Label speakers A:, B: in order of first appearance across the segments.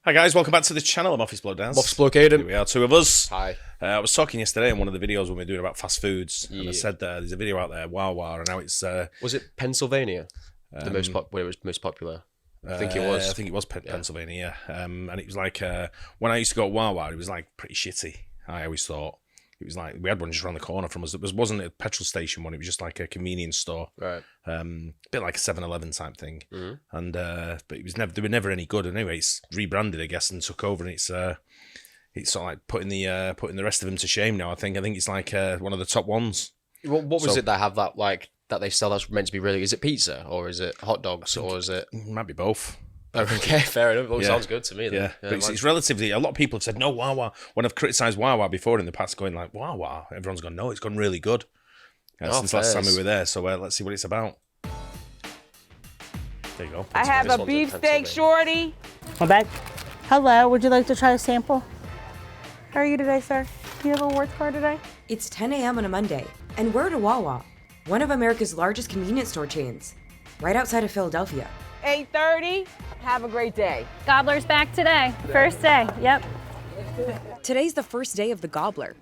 A: Hi guys, welcome back to the channel. I'm Office Bloke Dance.
B: Office Bloke Aidan.
A: Here we are, two of us.
B: Hi.
A: I was talking yesterday in one of the videos when we were doing about fast foods, and I said there's a video out there, Wawa, and now it's...
B: was it Pennsylvania? Where it was most popular? I think it was.
A: I think it was Pennsylvania, yeah. And it was like, when I used to go to Wawa, it was like pretty shitty, I always thought. It was like, we had one just around the corner from us. It wasn't a petrol station one, it was just like a convenience store. Right. A bit like a 7-Eleven type thing. Mm-hmm. And but it was never, they were never any good. Anyway, it's rebranded, I guess, and took over, and it's sort of like putting the rest of them to shame now, I think. I think it's like one of the top ones. What
B: was it that have that, like, that they sell that's meant to be really, is it pizza, or is it hot dogs, or is it...
A: It might be both.
B: Okay, fair enough. Well, sounds good to me then.
A: Yeah, but it's relatively... A lot of people have said, no, Wawa. When I've criticised Wawa before in the past, going like, Wawa, everyone's gone, no, it's gone really good. Since last time we were there, so let's see what it's about. There you go.
C: I have a beefsteak shorty.
D: My bag. Hello, would you like to try a sample?
C: How are you today, sir? Do you have a rewards card today?
E: It's 10 a.m. on a Monday, and we're at a Wawa, one of America's largest convenience store chains, right outside of Philadelphia.
C: 8:30. Have a great day.
F: Gobbler's back today. First day, yep.
E: Today's the first day of the Gobbler,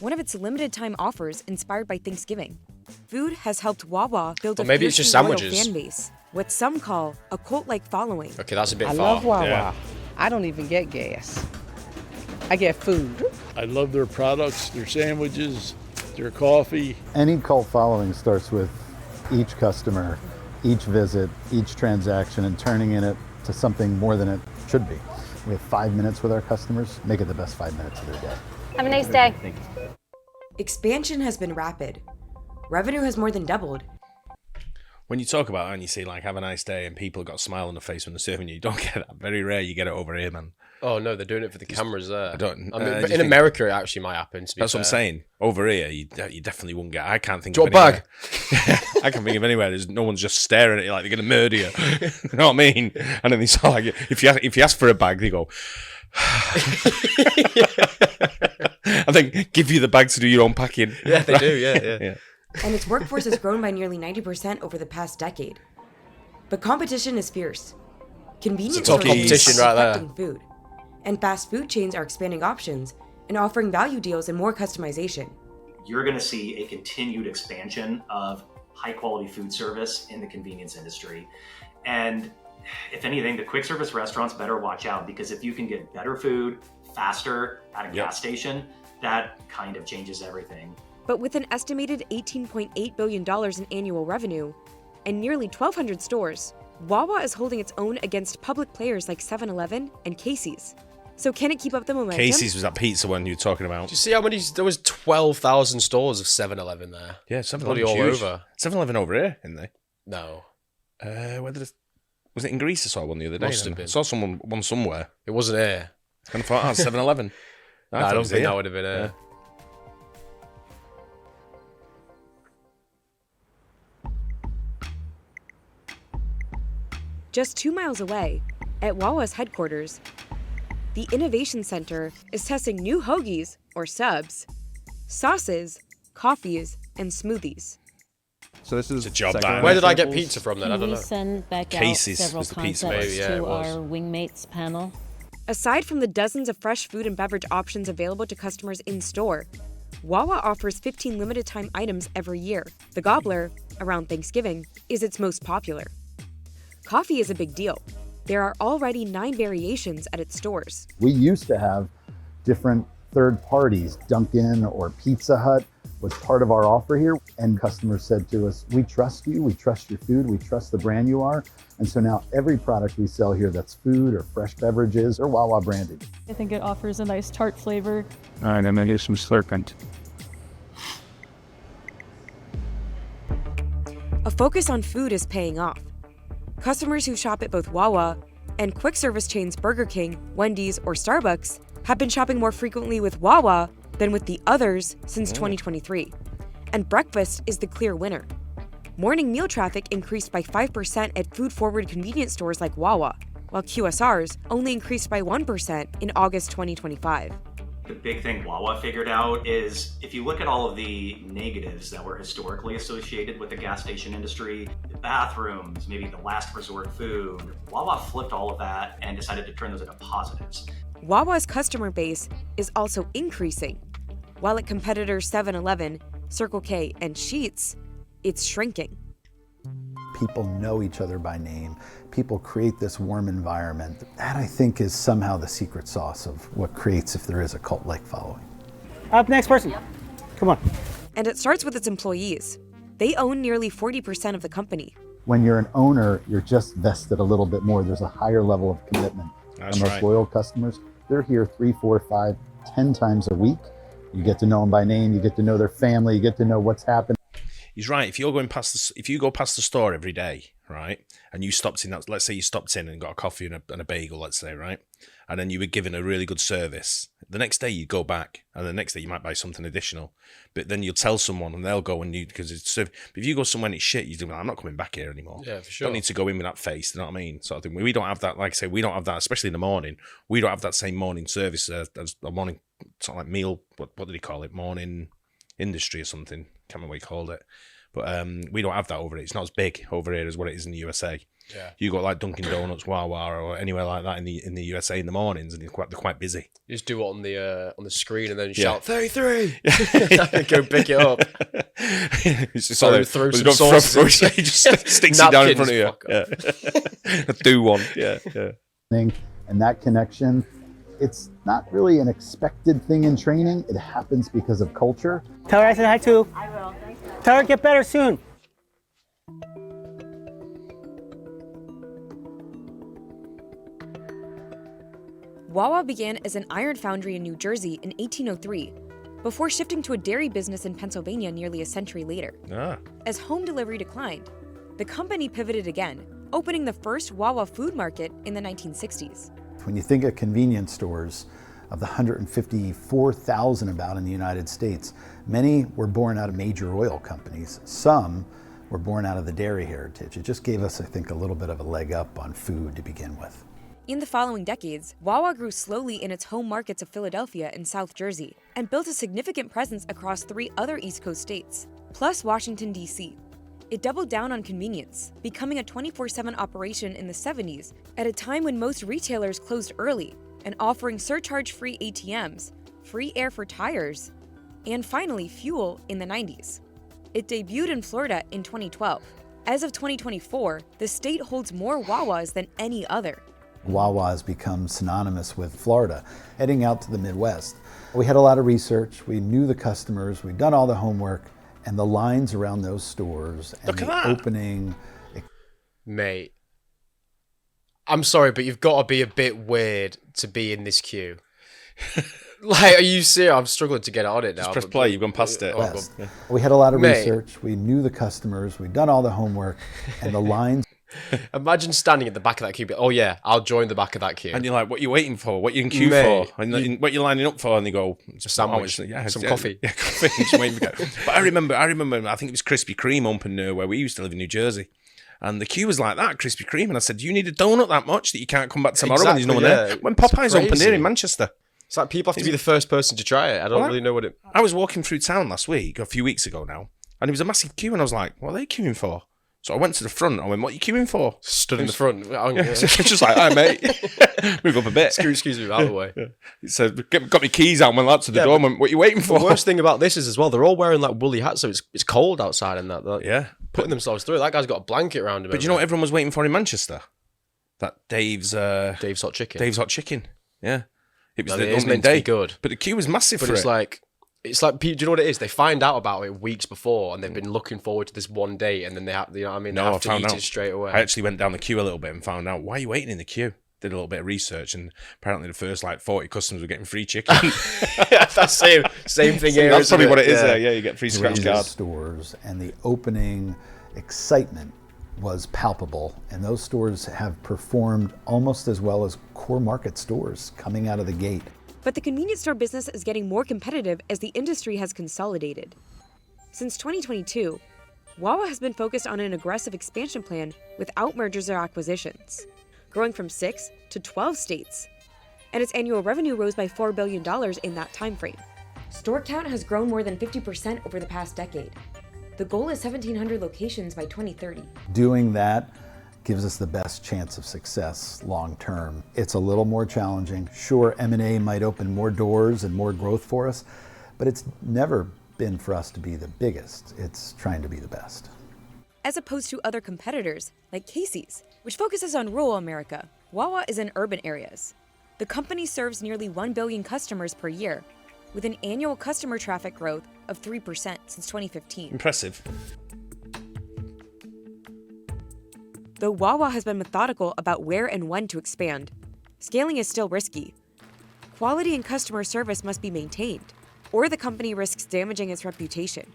E: one of its limited time offers inspired by Thanksgiving. Food has helped Wawa build a
B: maybe it's just sandwiches.
E: Loyal fan base, what some call a cult-like following.
B: Okay, that's a bit
C: I
B: far.
C: love Wawa.
A: Yeah.
C: I don't even get gas. I get food.
G: I love their products, their sandwiches, their coffee.
H: Any cult following starts with each customer, each visit, each transaction, and turning it to something more than it should be. We have 5 minutes with our customers, make it the best 5 minutes of their day.
F: Have a nice day.
E: Expansion has been rapid. Revenue has more than doubled.
A: When you talk about it and you say, like, have a nice day, and people have got a smile on their face when they're serving you don't get that. Very rare you get it over here, man.
B: Oh, no, they're doing it for the cameras there.
A: I mean,
B: but in America, it actually might happen, to be
A: That's
B: fair.
A: what I'm saying. Over here, you definitely wouldn't get... I can't think
B: Do
A: of
B: you want a
A: anywhere. I can't think of anywhere. There's no one's just staring at you like they're going to murder you. You know what I mean? And then they sort of like... If you ask for a bag, they go... and then give you the bag to do your own packing.
B: Yeah, they do, yeah.
E: And its workforce has grown by nearly 90% over the past decade. But competition is fierce. Convenience
B: It's a tough
E: stores
B: competition
E: are
B: right there.
E: affecting food. And fast food chains are expanding options and offering value deals and more customization.
I: You're going to see a continued expansion of high-quality food service in the convenience industry. And if anything, the quick service restaurants better watch out, because if you can get better food faster at a gas station, that kind of changes everything.
E: But with an estimated $18.8 billion in annual revenue and nearly 1,200 stores, Wawa is holding its own against public players like 7-Eleven and Casey's. So can it keep up the momentum?
A: Casey's was that pizza one you were talking about.
B: Do you see how many... There was 12,000 stores of 7-Eleven there.
A: Yeah, 7-Eleven
B: all
A: huge.
B: over.
A: 7-Eleven over here, isn't they?
B: No.
A: Was it in Greece I saw one the other day?
B: Must have been.
A: I saw one somewhere.
B: It wasn't here.
A: I kind of thought, 7-Eleven.
B: I don't think that would have been here.
E: Just 2 miles away, at Wawa's headquarters, the Innovation Center is testing new hoagies, or subs, sauces, coffees, and smoothies.
J: So this is
A: a job.
B: Where did I get pizza from then? I don't
D: We
B: know.
D: send back
A: Casey's
D: out several
A: was the pizza
D: concepts
A: place.
B: Yeah,
D: to
B: it was.
D: our Wingmates panel.
E: Aside from the dozens of fresh food and beverage options available to customers in-store, Wawa offers 15 limited-time items every year. The Gobbler, around Thanksgiving, is its most popular. Coffee is a big deal. There are already 9 variations at its stores.
H: We used to have different third parties. Dunkin' or Pizza Hut was part of our offer here, and customers said to us, we trust you, we trust your food, we trust the brand you are. And so now every product we sell here that's food or fresh beverages or Wawa branded.
K: I think it offers a nice tart flavor.
J: All right, I'm gonna get some slurpant.
E: A focus on food is paying off. Customers who shop at both Wawa and quick service chains Burger King, Wendy's, or Starbucks have been shopping more frequently with Wawa than with the others since 2023. And breakfast is the clear winner. Morning meal traffic increased by 5% at food-forward convenience stores like Wawa, while QSRs only increased by 1% in August 2025.
I: The big thing Wawa figured out is if you look at all of the negatives that were historically associated with the gas station industry, bathrooms, maybe the last resort food. Wawa flipped all of that and decided to turn those into positives.
E: Wawa's customer base is also increasing. While at competitors 7-Eleven, Circle K, and Sheetz, it's shrinking.
H: People know each other by name. People create this warm environment. That, I think, is somehow the secret sauce of what creates, if there is a cult-like following.
C: Up, next person. Come on.
E: And it starts with its employees. They own nearly 40% of the company.
H: When you're an owner, you're just vested a little bit more. There's a higher level of commitment.
A: That's
H: and those
A: right.
H: loyal customers, they're here 3, 4, 5, 10 times a week. You get to know them by name. You get to know their family. You get to know what's happening.
A: He's right. If you go past the store every day, right, and you stopped in that, let's say you stopped in and got a coffee and a bagel, let's say, right, and then you were given a really good service. The next day you go back, and the next day you might buy something additional, but then you'll tell someone and they'll go and because it's served. But if you go somewhere and it's shit, you do. I'm not coming back here anymore.
B: Yeah, for sure.
A: Don't need to go in with that face. You know what I mean? Sort of thing. We don't have that. Like I say, we don't have that, especially in the morning. We don't have that same morning service as a morning sort of like meal. What did he call it? Morning industry or something. Can't remember what he called it. But we don't have that over here. It's not as big over here as what it is in the USA.
B: Yeah.
A: You got like Dunkin' Donuts, Wawa, or anywhere like that in the USA in the mornings, and they're quite busy.
B: You just do it on the screen and then
A: Yeah.
B: shout 33. Go pick it up.
A: It's just
B: Throw some sauces.
A: He just sticks it down in front of you.
B: Napkins,
A: Yeah. Do one. Yeah.
H: And that connection, it's not really an expected thing in training. It happens because of culture.
C: Tell her I said hi too.
F: I will.
C: Tell her get better soon.
E: Wawa began as an iron foundry in New Jersey in 1803, before shifting to a dairy business in Pennsylvania nearly a century later. As home delivery declined, the company pivoted again, opening the first Wawa food market in the 1960s.
H: When you think of convenience stores, of the 154,000 about in the United States, many were born out of major oil companies. Some were born out of the dairy heritage. It just gave us, I think, a little bit of a leg up on food to begin with.
E: In the following decades, Wawa grew slowly in its home markets of Philadelphia and South Jersey, and built a significant presence across 3 other East Coast states, plus Washington, D.C. It doubled down on convenience, becoming a 24/7 operation in the 70s, at a time when most retailers closed early, and offering surcharge-free ATMs, free air for tires, and finally fuel in the 90s. It debuted in Florida in 2012. As of 2024, the state holds more Wawas than any other.
H: Wawa has become synonymous with Florida, heading out to the Midwest. We had a lot of research, we knew the customers, we'd done all the homework, and the lines around those stores and
A: Look at
H: the
A: that.
H: opening.
B: Mate, I'm sorry, but you've got to be a bit weird to be in this queue. Like, are you serious? I'm struggling to get on it now.
A: Just press play. You've gone past it.
H: West. We had a lot of
B: Mate.
H: research, we knew the customers, we'd done all the homework, and the lines.
B: Imagine standing at the back of that queue. Oh yeah, I'll join the back of that queue.
A: And you're like, what are you waiting for? What are you in queue
B: Mate,
A: for? And what you're lining up for? And they go,
B: sandwich, some coffee.
A: Yeah, coffee. Just waiting to go. But I remember, I think it was Krispy Kreme up in where we used to live in New Jersey. And the queue was like that, Krispy Kreme. And I said, do you need a donut that much that you can't come back tomorrow when there's no one there? When Popeye's opened here in Manchester.
B: It's like people have to be the first person to try it. I don't really know what it...
A: I was walking through town last week, a few weeks ago now, and it was a massive queue, and I was like, what are they queuing for? So I went to the front. I went, what are you queuing for?
B: Stood in the front.
A: Just like, hi, mate. Move up a bit.
B: Excuse me, out of the way.
A: So got my keys out, went out to the door, and went, what are you waiting for?
B: The worst thing about this is as well, they're all wearing like woolly hats, so it's cold outside and that.
A: Yeah.
B: Putting themselves through it. That guy's got a blanket around him.
A: But you know what everyone was waiting for in Manchester? That Dave's
B: Hot Chicken.
A: Dave's Hot Chicken. Yeah. It was
B: Well,
A: the
B: it is
A: opening
B: meant to
A: day.
B: be good.
A: But the queue was massive
B: But
A: for
B: it's
A: it.
B: like, do you know what it is? They find out about it weeks before, and they've been looking forward to this one day, and then they have, you know what I mean? They have to eat it straight away.
A: I actually went down the queue a little bit and found out, why are you waiting in the queue? Did a little bit of research, and apparently the first 40 customers were getting free chicken.
B: That's same thing here.
A: That's probably what it is
B: yeah.
A: there. Yeah, you get free scratch cards.
H: Stores, and the opening excitement was palpable, and those stores have performed almost as well as core market stores coming out of the gate.
E: But the convenience store business is getting more competitive as the industry has consolidated. Since 2022, Wawa has been focused on an aggressive expansion plan without mergers or acquisitions, growing from 6 to 12 states. And its annual revenue rose by $4 billion in that time frame. Store count has grown more than 50% over the past decade. The goal is 1,700 locations by 2030.
H: Doing that gives us the best chance of success long term. It's a little more challenging. Sure, M&A might open more doors and more growth for us, but it's never been for us to be the biggest. It's trying to be the best.
E: As opposed to other competitors, like Casey's, which focuses on rural America, Wawa is in urban areas. The company serves nearly 1 billion customers per year, with an annual customer traffic growth of 3% since 2015.
A: Impressive.
E: Though Wawa has been methodical about where and when to expand, scaling is still risky. Quality and customer service must be maintained, or the company risks damaging its reputation.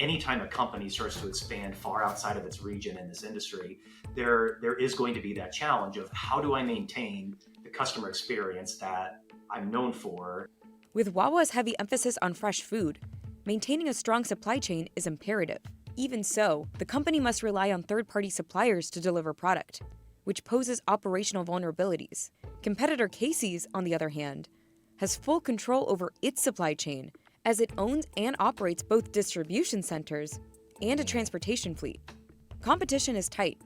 I: Anytime a company starts to expand far outside of its region in this industry, there is going to be that challenge of how do I maintain the customer experience that I'm known for.
E: With Wawa's heavy emphasis on fresh food, maintaining a strong supply chain is imperative. Even so, the company must rely on third-party suppliers to deliver product, which poses operational vulnerabilities. Competitor Casey's, on the other hand, has full control over its supply chain as it owns and operates both distribution centers and a transportation fleet. Competition is tight.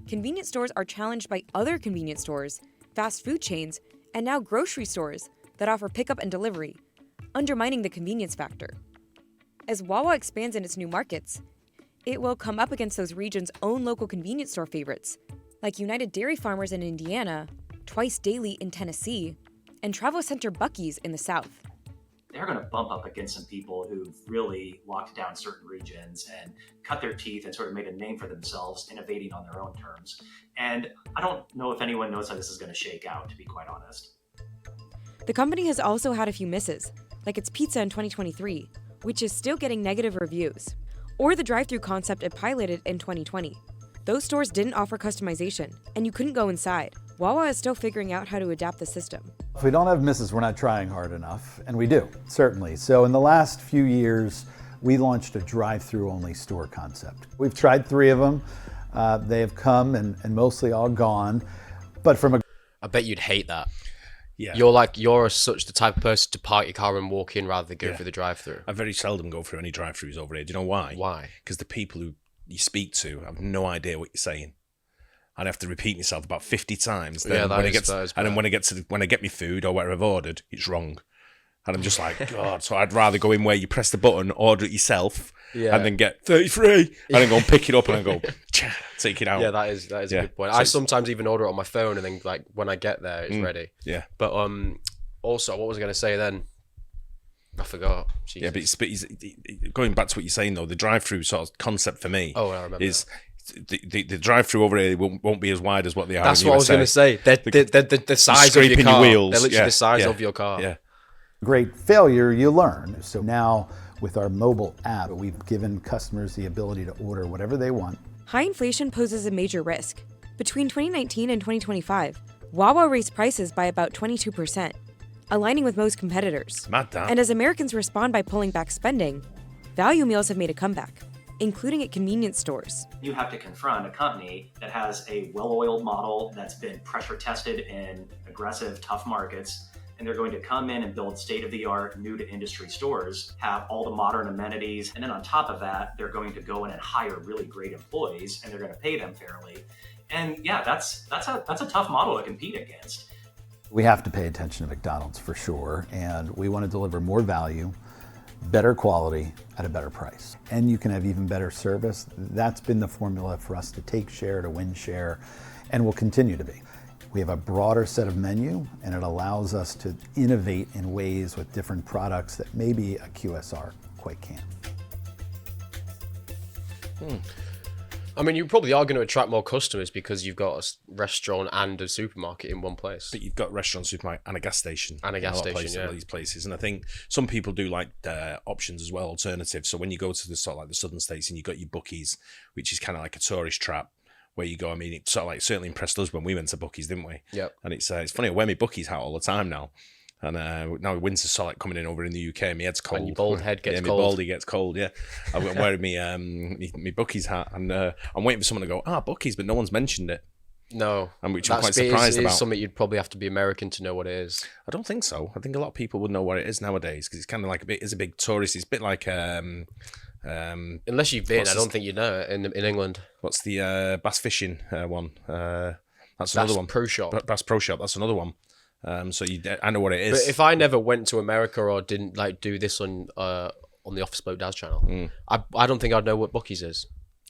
E: Convenience stores are challenged by other convenience stores, fast food chains, and now grocery stores that offer pickup and delivery, undermining the convenience factor. As Wawa expands in its new markets, it will come up against those regions' own local convenience store favorites, like United Dairy Farmers in Indiana, Twice Daily in Tennessee, and Travel Center Buc-ee's in the South.
I: They're going to bump up against some people who've really locked down certain regions and cut their teeth and sort of made a name for themselves, innovating on their own terms. And I don't know if anyone knows how this is going to shake out, to be quite honest.
E: The company has also had a few misses, like its pizza in 2023, which is still getting negative reviews, or the drive-thru concept it piloted in 2020. Those stores didn't offer customization, and you couldn't go inside. Wawa is still figuring out how to adapt the system.
H: If we don't have misses, we're not trying hard enough, and we do, certainly. So in the last few years, we launched a drive-through only store concept. We've tried 3 of them. They have come and mostly all gone, but from a...
B: I bet you'd hate that.
A: Yeah.
B: You're such the type of person to park your car and walk in rather than go through the drive-through.
A: I very seldom go through any drive-throughs over here. Do you know why?
B: Why?
A: Because the people who you speak to have no idea what you're saying. I'd have to repeat myself about 50 times. Then when I get my food or whatever I've ordered, it's wrong. And I'm just like, God. So I'd rather go in where you press the button, order it yourself, and then get 33, and then go and pick it up and then go, take it out.
B: Yeah, that is a good point. So I sometimes even order it on my phone, and then like when I get there, it's ready.
A: Yeah.
B: But also, what was I going to say then? I forgot. Jesus.
A: Yeah, but he's going back to what you're saying though. The drive-through sort of concept for me
B: I remember
A: is. The drive-through over here won't be as wide as what they are.
B: That's
A: in
B: what
A: USA.
B: I was going to say. They're the size of your car.
A: Wheels.
B: They're literally the size of your car.
A: Yeah.
H: Great failure, you learn. So now with our mobile app, we've given customers the ability to order whatever they want.
E: High inflation poses a major risk. Between 2019 and 2025, Wawa raised prices by about 22%, aligning with most competitors.
A: Mad that.
E: And as Americans respond by pulling back spending, value meals have made a comeback, including at convenience stores.
I: You have to confront a company that has a well-oiled model that's been pressure tested in aggressive, tough markets, and they're going to come in and build state-of-the-art, new-to-industry stores, have all the modern amenities, and then on top of that, they're going to go in and hire really great employees, and they're going to pay them fairly. And yeah, that's a tough model to compete against.
H: We have to pay attention to McDonald's for sure, and we want to deliver more value, better quality at a better price. And you can have even better service. That's been the formula for us to take share, to win share, and will continue to be. We have a broader set of menu, and it allows us to innovate in ways with different products that maybe a QSR quite can't.
B: I mean, you probably are going to attract more customers because you've got a restaurant and a supermarket in one place.
A: But you've got restaurant, supermarket, and a gas station.
B: And a gas station,
A: These places. And I think some people do like options as well, alternatives. So when you go to the sort of like the southern states and you've got your Buc-ee's, which is kind of like a tourist trap, where you go. I mean, it sort of like certainly impressed us when we went to Buc-ee's, didn't we?
B: Yep.
A: And it's funny, I wear my Buc-ee's hat all the time now. And now winter's sort of like coming in over in the UK, and my head's cold.
B: And your bald head gets cold.
A: My baldy gets cold, yeah. I'm wearing my Buc-ee's hat, and I'm waiting for someone to go, Buc-ee's, but no one's mentioned it.
B: No.
A: And which I'm quite surprised about.
B: It's something you'd probably have to be American to know what it is.
A: I don't think so. I think a lot of people would know what it is nowadays, because it's kind of like it's a big tourist. It's a bit like
B: Unless you've been, I don't think you know it in England.
A: What's the bass fishing one? That's another one.
B: Pro Shop.
A: Bass Pro Shop. That's another one. So I know what it is.
B: But if I never went to America or didn't like do this on the Off Spoke Daz channel, I don't think I'd know what Buc-ee's is.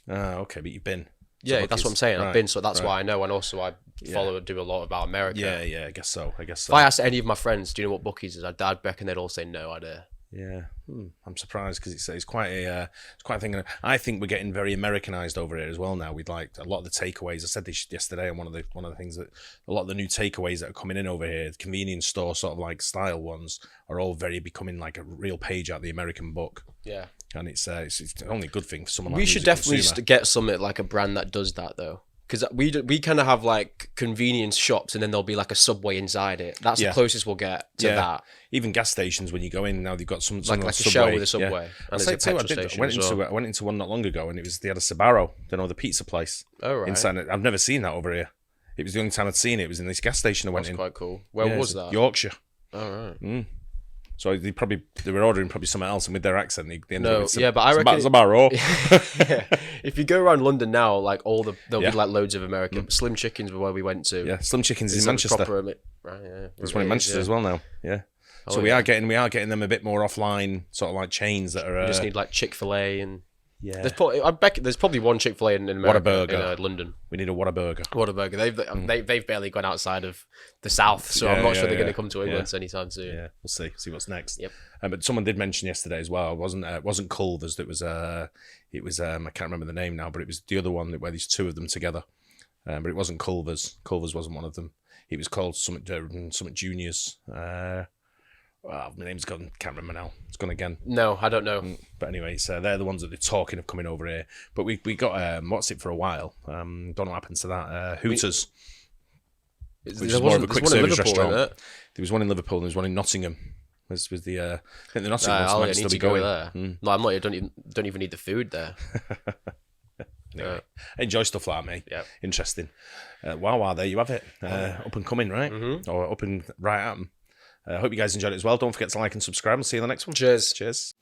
A: Okay, but you've been.
B: Yeah, that's what I'm saying.
A: Right,
B: I've been, so that's why I know, and also I follow and do a lot about America.
A: Yeah, I guess so.
B: If I asked any of my friends, "Do you know what Buc-ee's is?" I'd reckon they'd all say no idea.
A: Yeah, I'm surprised because it's quite a thing. I think we're getting very Americanized over here as well now. We'd like a lot of the takeaways. I said this yesterday, and one of the things that a lot of the new takeaways that are coming in over here, the convenience store sort of like style ones, are all very becoming like a real page out of the American book.
B: Yeah,
A: and it's only a good thing for someone.
B: We
A: like
B: should definitely get something like a brand that does that though. Because we kind of have like convenience shops, and then there'll be like a Subway inside it. That's the closest we'll get to that.
A: Even gas stations, when you go in now, they've got some
B: like a
A: Subway.
B: Shell with a Subway.
A: Yeah.
B: And there's a petrol station
A: I went into one not long ago, and they had a Sbarro, the pizza place.
B: Oh right.
A: Inside it. I've never seen that over here. It was the only time I'd seen it. It was in this gas station I went in.
B: That's quite cool. Where was that?
A: Yorkshire.
B: Oh right.
A: So they were ordering probably something else, and with their accent, they ended up with
B: but I reckon
A: Sbarro.
B: If you go around London now, like there'll be like loads of American Slim Chickens were where we went to.
A: Yeah, Slim Chickens is in Manchester.
B: Right, yeah.
A: There's one in Manchester as well now. Yeah. So we are getting them a bit more offline, sort of like chains that are.
B: You just need like Chick-fil-A and.
A: Yeah.
B: I bet there's probably one Chick-fil-A in America.
A: Whataburger.
B: In London.
A: We need a Whataburger.
B: Whataburger. They've barely gone outside of the south, so I'm not sure they're going to come to England anytime soon.
A: Yeah, we'll see what's next.
B: Yep.
A: But someone did mention yesterday as well. It wasn't Culver's. It was I can't remember the name now, but it was the other one where there's two of them together. But it wasn't Culver's. Culver's wasn't one of them. It was called something Juniors. My name's gone. Can't remember now. It's gone again.
B: No, I don't know.
A: But anyway, they're the ones that they're talking of coming over here. But we got what's it for a while. Don't know what happened to that. Hooters. Which is more of a quick service restaurant. There was one in Liverpool and there was one in Nottingham. Was the I think the Nottingham ones might still be going
B: there. No, I'm not. I don't even need the food there.
A: Anyway, enjoy stuff like that, mate.
B: Yeah,
A: interesting. Wawa, there you have it. Up and coming, right? Or up and right at them. I hope you guys enjoyed it as well. Don't forget to like and subscribe. We'll see you in the next one.
B: Cheers.
A: Cheers.